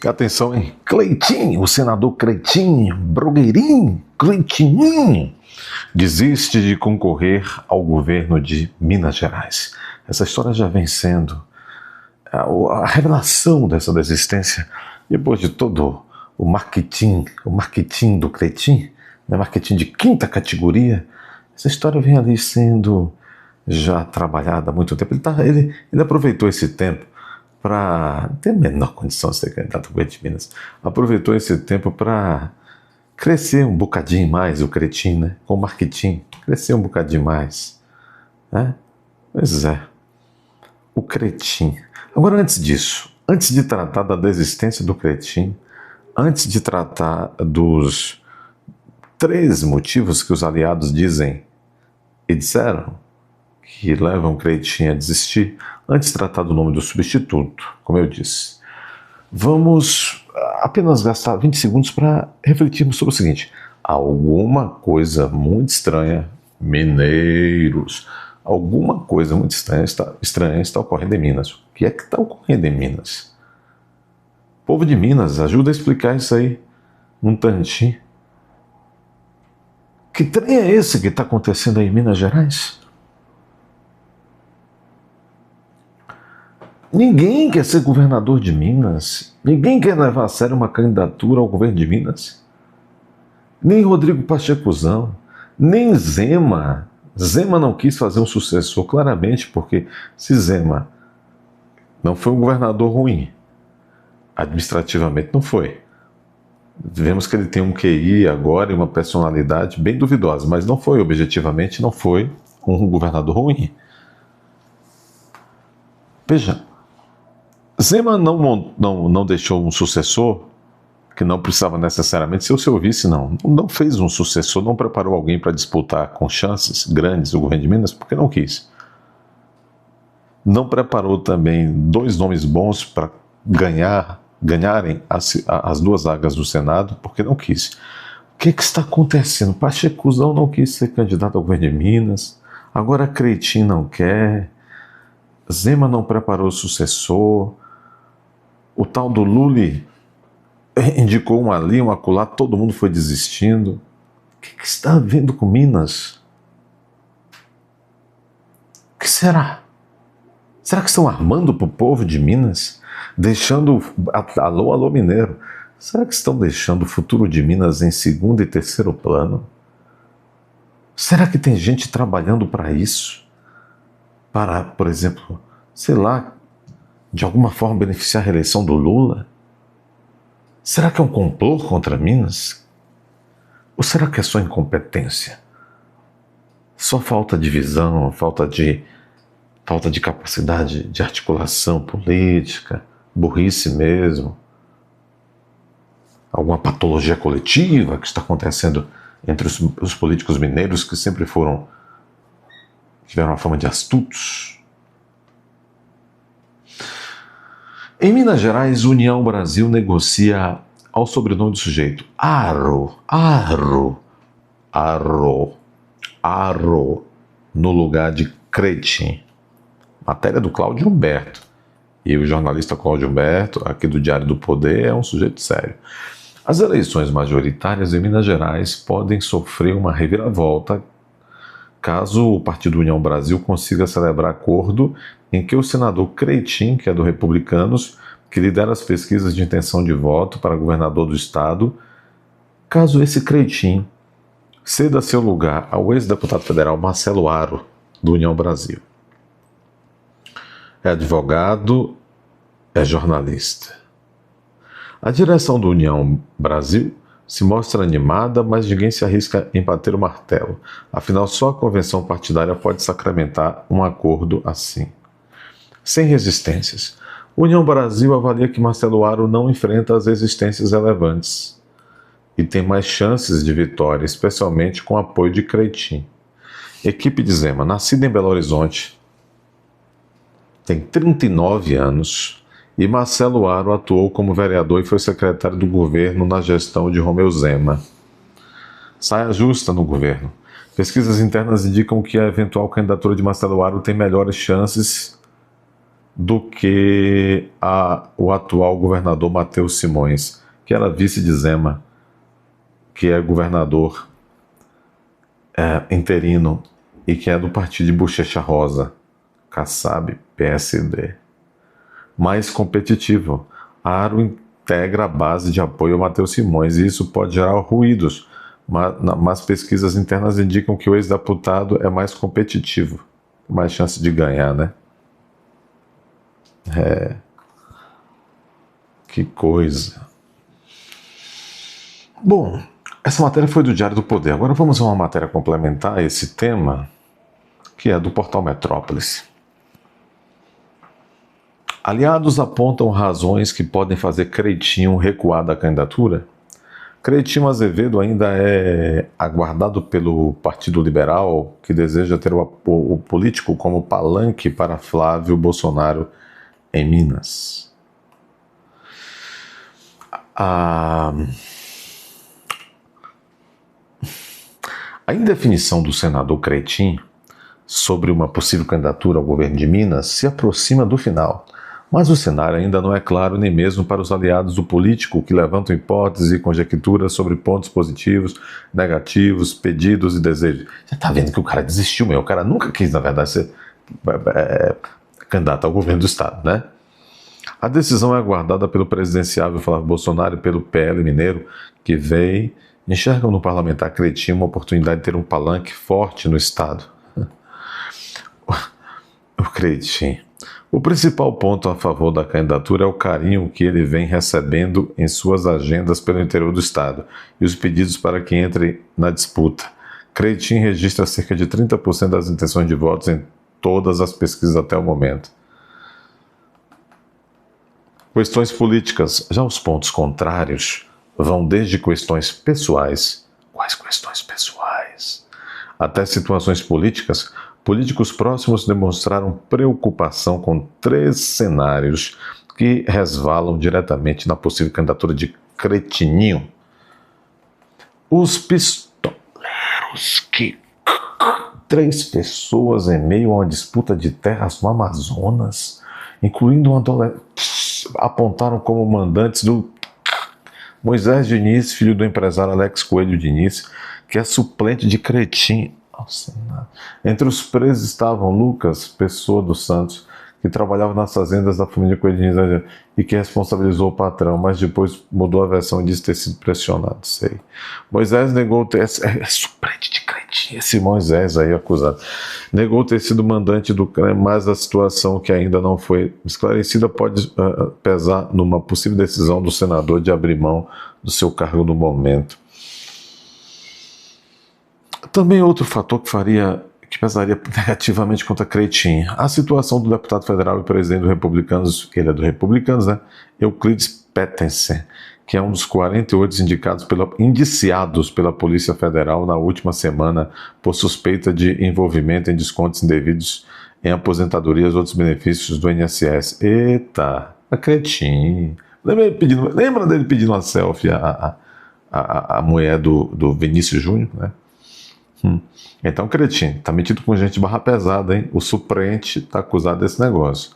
Atenção, hein? Cleitinho, o senador Cleitinho, Blogueirinho, Cleitinho, desiste de concorrer ao governo de Minas Gerais. Essa história já vem sendo a revelação dessa desistência depois de todo o marketing do Cleitinho, né? Marketing de quinta categoria. Essa história vem ali sendo já trabalhada há muito tempo. Ele aproveitou esse tempo para ter a menor condição de ser candidato ao governo de Minas. Aproveitou esse tempo para crescer um bocadinho mais o Cleitinho, né? Com o marketing, crescer um bocadinho mais, né? Pois é, o Cleitinho. Agora, antes disso, antes de tratar da desistência do Cleitinho, antes de tratar dos 3 motivos que os aliados dizem e disseram que levam o Cleitinho a desistir, antes de tratar do nome do substituto, como eu disse, vamos apenas gastar 20 segundos para refletirmos sobre o seguinte: alguma coisa muito estranha, mineiros, alguma coisa muito estranha está ocorrendo em Minas. O que é que está ocorrendo em Minas? Povo de Minas, ajuda a explicar isso aí um tantinho. Que trem é esse que está acontecendo aí em Minas Gerais? Ninguém quer ser governador de Minas. Ninguém quer levar a sério uma candidatura ao governo de Minas. Nem Rodrigo Pachecuzão, nem Zema. Zema não quis fazer um sucessor, claramente, porque se Zema não foi um governador ruim, administrativamente não foi. Vemos que ele tem um QI agora e uma personalidade bem duvidosa, mas não foi, objetivamente, não foi um governador ruim. Veja, Zema não deixou um sucessor que não precisava necessariamente ser o seu vice, não fez um sucessor, não preparou alguém para disputar com chances grandes o governo de Minas, porque não quis. Não preparou também 2 nomes bons para ganharem as 2 vagas do Senado, porque não quis. O que está acontecendo? Pachecuzão não quis ser candidato ao governo de Minas, agora Cleitinho não quer, Zema não preparou o sucessor, o tal do Lula indicou um ali, um acolá, todo mundo foi desistindo. O que está havendo com Minas? O que será? Será que estão armando para o povo de Minas? Deixando... Alô, mineiro. Será que estão deixando o futuro de Minas em segundo e terceiro plano? Será que tem gente trabalhando para isso? Para, por exemplo, sei lá, de alguma forma beneficiar a reeleição do Lula? Será que é um complô contra Minas? Ou será que é só incompetência? Só falta de visão, falta de capacidade de articulação política, burrice mesmo? Alguma patologia coletiva que está acontecendo entre os políticos mineiros que sempre tiveram uma fama de astutos? Em Minas Gerais, União Brasil negocia ao sobrenome do sujeito Arro, no lugar de Cleitinho. Matéria do Cláudio Humberto. E o jornalista Cláudio Humberto, aqui do Diário do Poder, é um sujeito sério. As eleições majoritárias em Minas Gerais podem sofrer uma reviravolta caso o Partido União Brasil consiga celebrar acordo em que o senador Cleitinho, que é do Republicanos, que lidera as pesquisas de intenção de voto para governador do estado, caso esse Cleitinho ceda seu lugar ao ex-deputado federal Marcelo Aro, do União Brasil. É advogado, é jornalista. A direção do União Brasil se mostra animada, mas ninguém se arrisca em bater o martelo. Afinal, só a convenção partidária pode sacramentar um acordo assim. Sem resistências. União Brasil avalia que Marcelo Aro não enfrenta as resistências relevantes e tem mais chances de vitória, especialmente com o apoio de Cleitinho. Equipe de Zema, nascida em Belo Horizonte, tem 39 anos e Marcelo Aro atuou como vereador e foi secretário do governo na gestão de Romeu Zema. Saia justa no governo. Pesquisas internas indicam que a eventual candidatura de Marcelo Aro tem melhores chances do que o atual governador Matheus Simões, que era vice de Zema, que é governador interino e que é do partido de Bochecha Rosa, Kassab, PSD. Mais competitivo. Aro integra a base de apoio ao Matheus Simões e isso pode gerar ruídos, mas pesquisas internas indicam que o ex-deputado é mais competitivo, mais chance de ganhar, né? Que coisa. Bom, essa matéria foi do Diário do Poder. Agora vamos a uma matéria complementar a esse tema, que é do portal Metrópolis. Aliados apontam razões que podem fazer Creitinho recuar da candidatura. Creitinho Azevedo ainda é aguardado pelo Partido Liberal, que deseja ter o político como palanque para Flávio Bolsonaro em Minas. A indefinição do senador Creitinho sobre uma possível candidatura ao governo de Minas se aproxima do final, mas o cenário ainda não é claro nem mesmo para os aliados do político, que levantam hipóteses e conjecturas sobre pontos positivos, negativos, pedidos e desejos. Você está vendo que o cara desistiu, meu? O cara nunca quis, na verdade, ser candidato ao governo do estado, né? A decisão é aguardada pelo presidenciável Flávio Bolsonaro e pelo PL mineiro, que enxergam no parlamentar Creitinho uma oportunidade de ter um palanque forte no estado. O Creitinho. O principal ponto a favor da candidatura é o carinho que ele vem recebendo em suas agendas pelo interior do estado e os pedidos para que entre na disputa. Creitinho registra cerca de 30% das intenções de votos em todas as pesquisas até o momento. Questões políticas. Já os pontos contrários vão desde questões pessoais. Quais questões pessoais? Até situações políticas. Políticos próximos demonstraram preocupação com 3 cenários que resvalam diretamente na possível candidatura de Cretininho. Os pistoleiros que 3 pessoas em meio a uma disputa de terras no Amazonas, incluindo um adolescente, apontaram como mandantes do Moisés Diniz, filho do empresário Alex Coelho Diniz, que é suplente de Creitinho. Nossa, entre os presos estavam Lucas Pessoa dos Santos, que trabalhava nas fazendas da família Coelho Diniz e que responsabilizou o patrão, mas depois mudou a versão e disse ter sido pressionado. Sei. Moisés negou ter... É suplente de Creitinho, esse Moisés aí acusado. Negou ter sido mandante do crime, mas a situação que ainda não foi esclarecida pode pesar numa possível decisão do senador de abrir mão do seu cargo no momento. Também outro fator que pesaria negativamente contra Creitinho, a situação do deputado federal e presidente do Republicanos, que ele é do Republicanos, né? Euclides Petersen, que é um dos 48 indiciados pela Polícia Federal na última semana por suspeita de envolvimento em descontos indevidos em aposentadorias e outros benefícios do INSS. Eita, a Creitinho. Lembra dele pedindo uma selfie a mulher do Vinícius Júnior, né? Então, Creitinho, tá metido com gente barra pesada, hein? O suplente tá acusado desse negócio.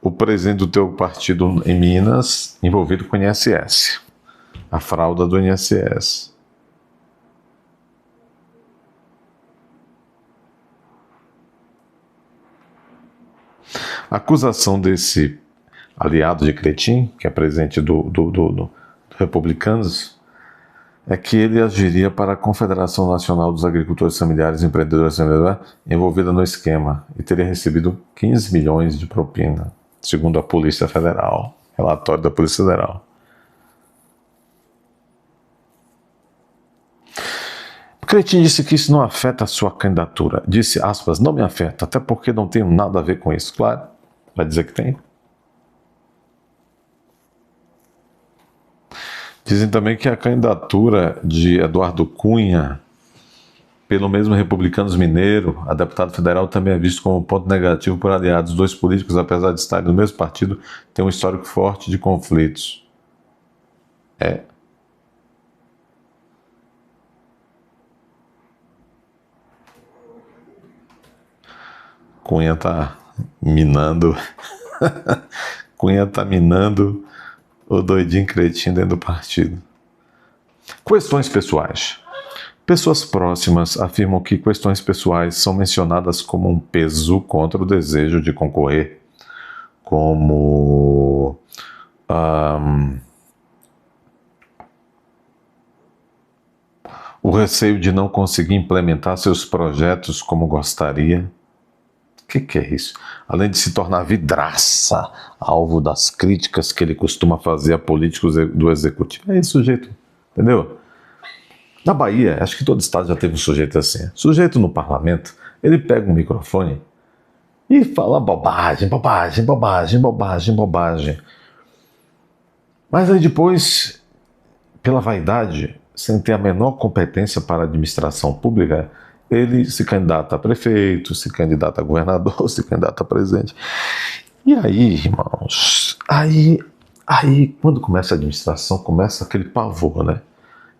O presidente do teu partido em Minas, envolvido com o INSS. A fraude do INSS. A acusação desse aliado de Creitinho, que é presidente do Republicanos, é que ele agiria para a Confederação Nacional dos Agricultores Familiares e Empreendedores envolvida no esquema e teria recebido 15 milhões de propina, segundo a Polícia Federal, relatório da Polícia Federal. Creitinho disse que isso não afeta a sua candidatura. Disse, aspas, não me afeta, até porque não tenho nada a ver com isso. Claro, vai dizer que tem. Dizem também que a candidatura de Eduardo Cunha, pelo mesmo Republicanos Mineiro, a deputado federal, também é visto como ponto negativo por aliados. 2 políticos, apesar de estarem no mesmo partido, têm um histórico forte de conflitos. Cunha tá minando Cunha tá minando o doidinho cretinho dentro do partido. Questões pessoais. Pessoas próximas afirmam que questões pessoais são mencionadas como um peso contra o desejo de concorrer, como o receio de não conseguir implementar seus projetos como gostaria. O que é isso? Além de se tornar vidraça, alvo das críticas que ele costuma fazer a políticos do executivo. É esse sujeito, entendeu? Na Bahia, acho que todo estado já teve um sujeito assim. Sujeito no parlamento, ele pega um microfone e fala bobagem, bobagem, bobagem, bobagem, bobagem. Mas aí depois, pela vaidade, sem ter a menor competência para a administração pública, ele se candidata a prefeito, se candidata a governador, se candidata a presidente. E aí, irmãos, aí quando começa a administração, começa aquele pavor, né?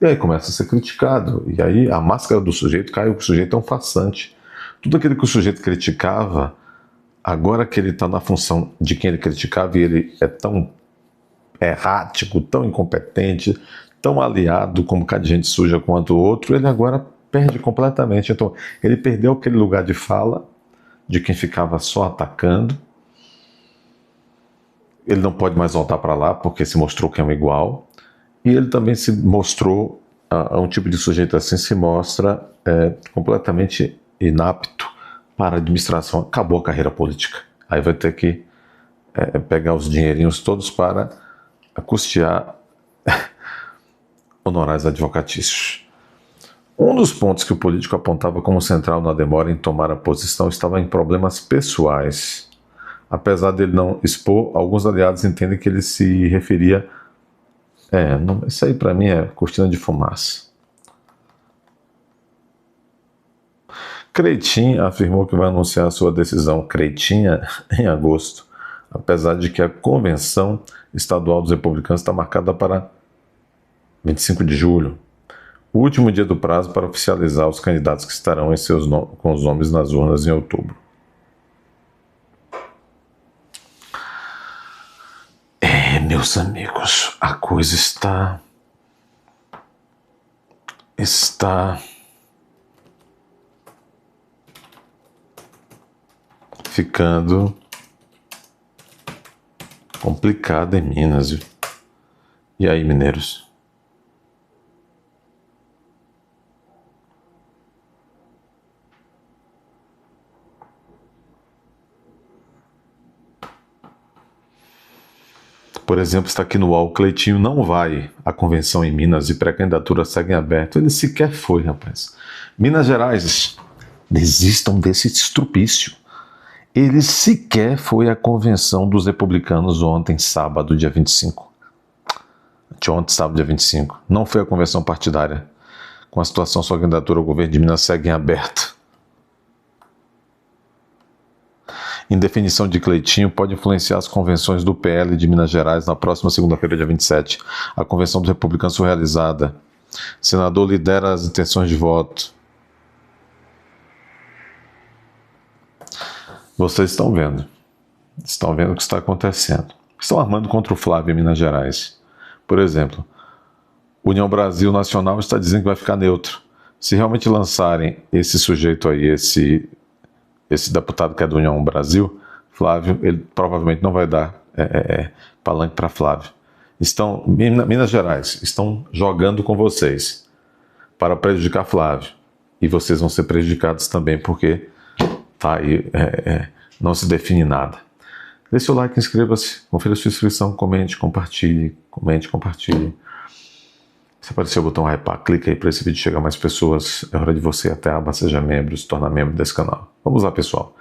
E aí começa a ser criticado, e aí a máscara do sujeito cai, o sujeito é um farsante. Tudo aquilo que o sujeito criticava, agora que ele está na função de quem ele criticava, e ele é tão errático, tão incompetente, tão aliado como cada gente suja quanto o outro, ele agora perde completamente. Então, ele perdeu aquele lugar de fala, de quem ficava só atacando. Ele não pode mais voltar para lá, porque se mostrou que é um igual. E ele também se mostrou, um tipo de sujeito assim se mostra completamente inapto para a administração. Acabou a carreira política. Aí vai ter que pegar os dinheirinhos todos para custear honorários advocatícios. Um dos pontos que o político apontava como central na demora em tomar a posição estava em problemas pessoais. Apesar dele não expor, alguns aliados entendem que ele se referia isso aí para mim é cortina de fumaça. Creitinho afirmou que vai anunciar sua decisão Creitinha em agosto, apesar de que a convenção estadual dos republicanos está marcada para 25 de julho, o último dia do prazo para oficializar os candidatos que estarão com os nomes nas urnas em outubro. Meus amigos, a coisa está ficando complicada em Minas, viu? E aí, mineiros? Por exemplo, está aqui no UOL, Cleitinho não vai à convenção em Minas e pré-candidatura segue em aberto. Ele sequer foi, rapaz. Minas Gerais, desistam desse estrupício. Ele sequer foi à convenção dos republicanos ontem, sábado, dia 25. Ontem, sábado, dia 25. Não foi à convenção partidária. Com a situação, sua candidatura ao governo de Minas segue em aberto. Indefinição de Cleitinho pode influenciar as convenções do PL de Minas Gerais na próxima segunda-feira, dia 27. A convenção dos republicanos foi realizada. Senador lidera as intenções de voto. Vocês estão vendo o que está acontecendo. Estão armando contra o Flávio em Minas Gerais. Por exemplo, União Brasil Nacional está dizendo que vai ficar neutro. Se realmente lançarem esse sujeito aí, esse deputado que é do União Brasil, Flávio, ele provavelmente não vai dar palanque para Flávio. Minas Gerais, estão jogando com vocês para prejudicar Flávio. E vocês vão ser prejudicados também, porque tá aí, não se define nada. Dê seu like, inscreva-se, confira sua inscrição, comente, compartilhe. Se aparecer o botão hypar, clica aí para esse vídeo chegar a mais pessoas. É hora de você ir até a aba Seja Membro, se tornar membro desse canal. Vamos lá, pessoal.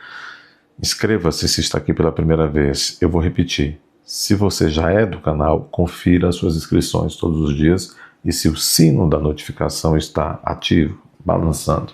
Inscreva-se se está aqui pela primeira vez. Eu vou repetir. Se você já é do canal, confira as suas inscrições todos os dias. E se o sino da notificação está ativo, balançando,